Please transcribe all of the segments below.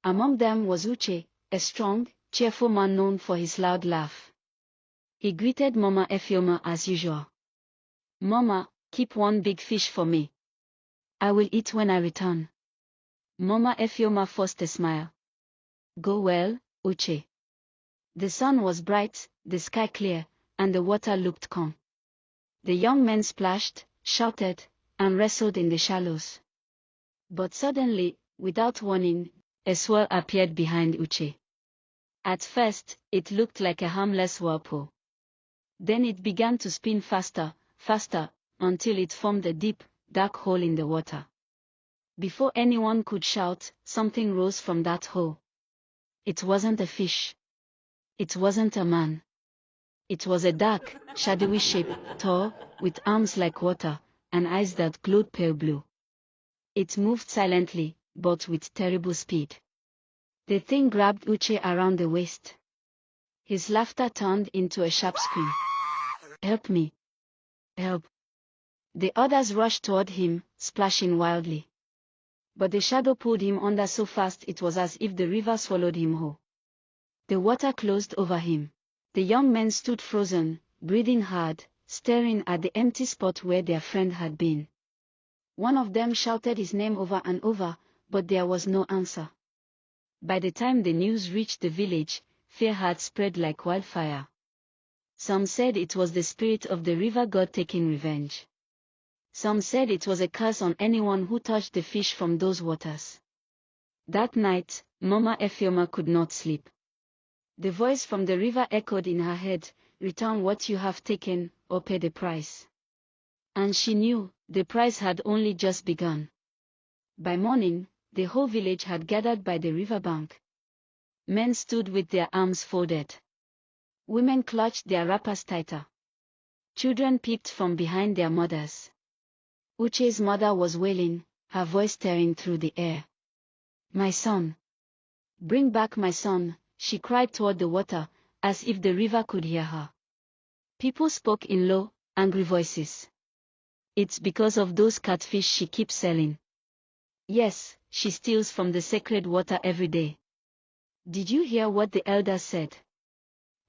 Among them was Uche, a strong, cheerful man known for his loud laugh. He greeted Mama Efioma as usual. "Mama, keep one big fish for me. I will eat when I return." Mama Efioma forced a smile. "Go well, Uche." The sun was bright, the sky clear, and the water looked calm. The young men splashed, shouted, and wrestled in the shallows. But suddenly, without warning, a swirl appeared behind Uche. At first, it looked like a harmless whirlpool. Then it began to spin faster, faster, until it formed a deep, dark hole in the water. Before anyone could shout, something rose from that hole. It wasn't a fish. It wasn't a man. It was a dark, shadowy shape, tall, with arms like water, and eyes that glowed pale blue. It moved silently, but with terrible speed. The thing grabbed Uche around the waist. His laughter turned into a sharp scream. "Help me! Help!" The others rushed toward him, splashing wildly. But the shadow pulled him under so fast it was as if the river swallowed him whole. The water closed over him. The young men stood frozen, breathing hard, staring at the empty spot where their friend had been. One of them shouted his name over and over, but there was no answer. By the time the news reached the village, fear had spread like wildfire. Some said it was the spirit of the river god taking revenge. Some said it was a curse on anyone who touched the fish from those waters. That night, Mama Efioma could not sleep. The voice from the river echoed in her head, "Return what you have taken, or pay the price." And she knew, the price had only just begun. By morning, the whole village had gathered by the riverbank. Men stood with their arms folded. Women clutched their wrappers tighter. Children peeped from behind their mothers. Uche's mother was wailing, her voice tearing through the air. "My son! Bring back my son," she cried toward the water, as if the river could hear her. People spoke in low, angry voices. "It's because of those catfish she keeps selling. Yes, she steals from the sacred water every day. Did you hear what the elders said?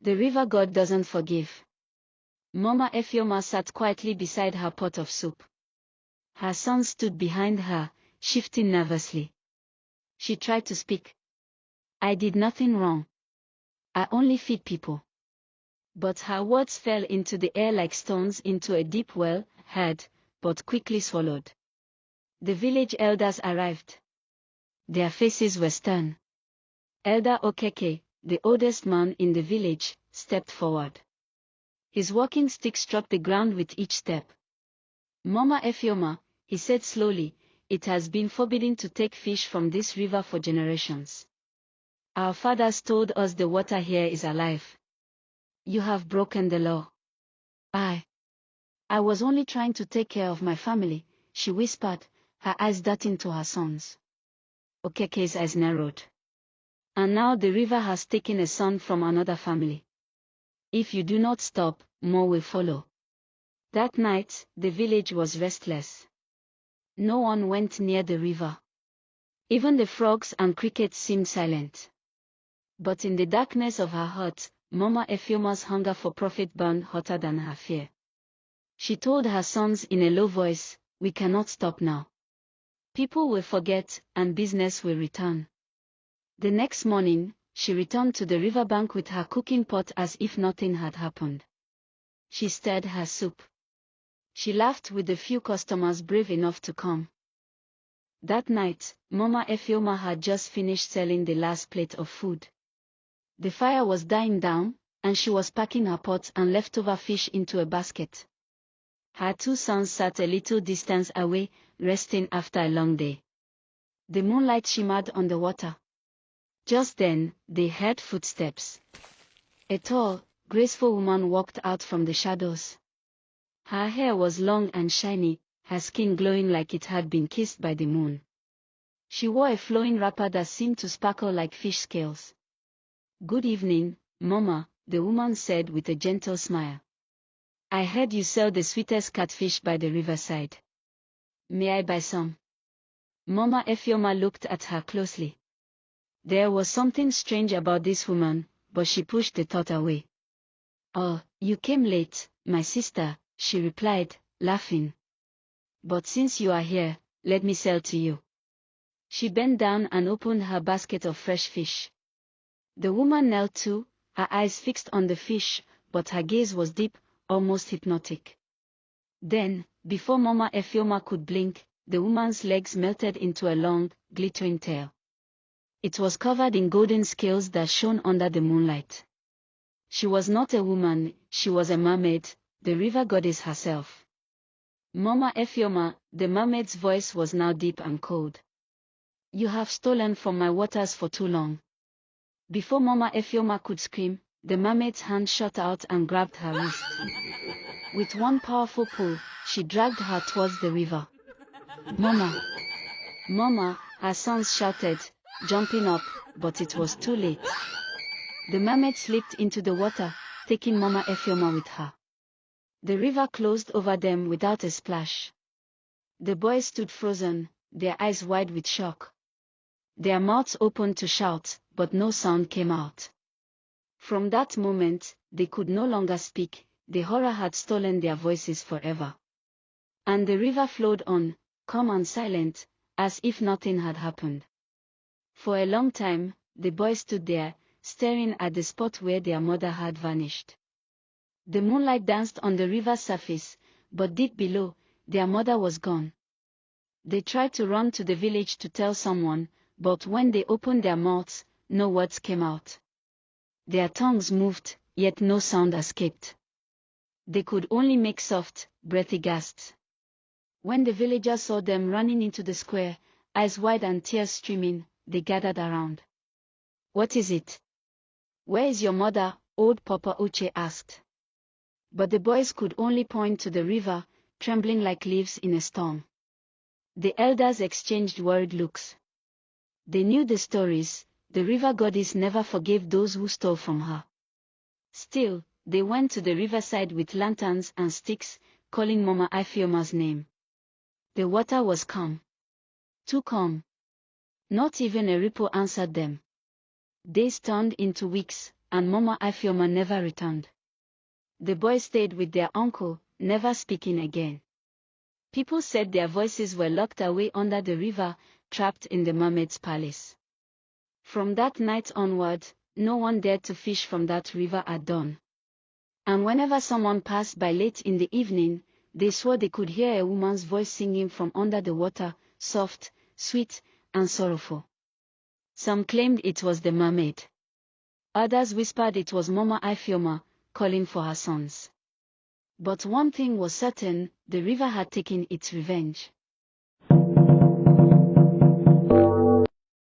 The river god doesn't forgive." Mama Efioma sat quietly beside her pot of soup. Her son stood behind her, shifting nervously. She tried to speak. "I did nothing wrong. I only feed people." But her words fell into the air like stones into a deep well, heard, but quickly swallowed. The village elders arrived. Their faces were stern. Elder Okeke, the oldest man in the village, stepped forward. His walking stick struck the ground with each step. "Mama Efioma," he said slowly, "it has been forbidden to take fish from this river for generations. Our fathers told us the water here is alive. You have broken the law." I was only trying to take care of my family," she whispered, her eyes darting to her sons. Okeke's eyes narrowed. "And now the river has taken a son from another family. If you do not stop, more will follow." That night, the village was restless. No one went near the river. Even the frogs and crickets seemed silent. But in the darkness of her heart, Mama Efioma's hunger for profit burned hotter than her fear. She told her sons in a low voice, "We cannot stop now. People will forget, and business will return." The next morning, she returned to the riverbank with her cooking pot as if nothing had happened. She stirred her soup. She laughed with the few customers brave enough to come. That night, Mama Efioma had just finished selling the last plate of food. The fire was dying down, and she was packing her pot and leftover fish into a basket. Her two sons sat a little distance away, resting after a long day. The moonlight shimmered on the water. Just then, they heard footsteps. A tall, graceful woman walked out from the shadows. Her hair was long and shiny, her skin glowing like it had been kissed by the moon. She wore a flowing wrapper that seemed to sparkle like fish scales. "Good evening, Mama," the woman said with a gentle smile. "I heard you sell the sweetest catfish by the riverside. May I buy some?" Mama Efioma looked at her closely. There was something strange about this woman, but she pushed the thought away. "Oh, you came late, my sister," she replied, laughing. "But since you are here, let me sell to you." She bent down and opened her basket of fresh fish. The woman knelt too, her eyes fixed on the fish, but her gaze was deep, almost hypnotic. Then, before Mama Efioma could blink, the woman's legs melted into a long, glittering tail. It was covered in golden scales that shone under the moonlight. She was not a woman, she was a mermaid, the river goddess herself. "Mama Efioma," the mermaid's voice was now deep and cold. "You have stolen from my waters for too long." Before Mama Efioma could scream, the mermaid's hand shot out and grabbed her wrist. With one powerful pull, she dragged her towards the river. "Mama! Mama!" her sons shouted, jumping up, but it was too late. The mermaid slipped into the water, taking Mama Efioma with her. The river closed over them without a splash. The boys stood frozen, their eyes wide with shock. Their mouths opened to shout, but no sound came out. From that moment, they could no longer speak, the horror had stolen their voices forever. And the river flowed on, calm and silent, as if nothing had happened. For a long time, the boys stood there, staring at the spot where their mother had vanished. The moonlight danced on the river's surface, but deep below, their mother was gone. They tried to run to the village to tell someone, but when they opened their mouths, no words came out. Their tongues moved, yet no sound escaped. They could only make soft, breathy gasps. When the villagers saw them running into the square, eyes wide and tears streaming, they gathered around. "What is it? Where is your mother?" old Papa Uche asked. But the boys could only point to the river, trembling like leaves in a storm. The elders exchanged worried looks. They knew the stories, the river goddess never forgave those who stole from her. Still, they went to the riverside with lanterns and sticks, calling Mama Efioma's name. The water was calm. Too calm. Not even a ripple answered them. Days turned into weeks, and Mama Efioma never returned. The boys stayed with their uncle, never speaking again. People said their voices were locked away under the river, trapped in the mermaid's palace. From that night onward, no one dared to fish from that river at dawn. And whenever someone passed by late in the evening, they swore they could hear a woman's voice singing from under the water, soft, sweet, and sorrowful. Some claimed it was the mermaid. Others whispered it was Mama Efioma, calling for her sons. But one thing was certain, the river had taken its revenge.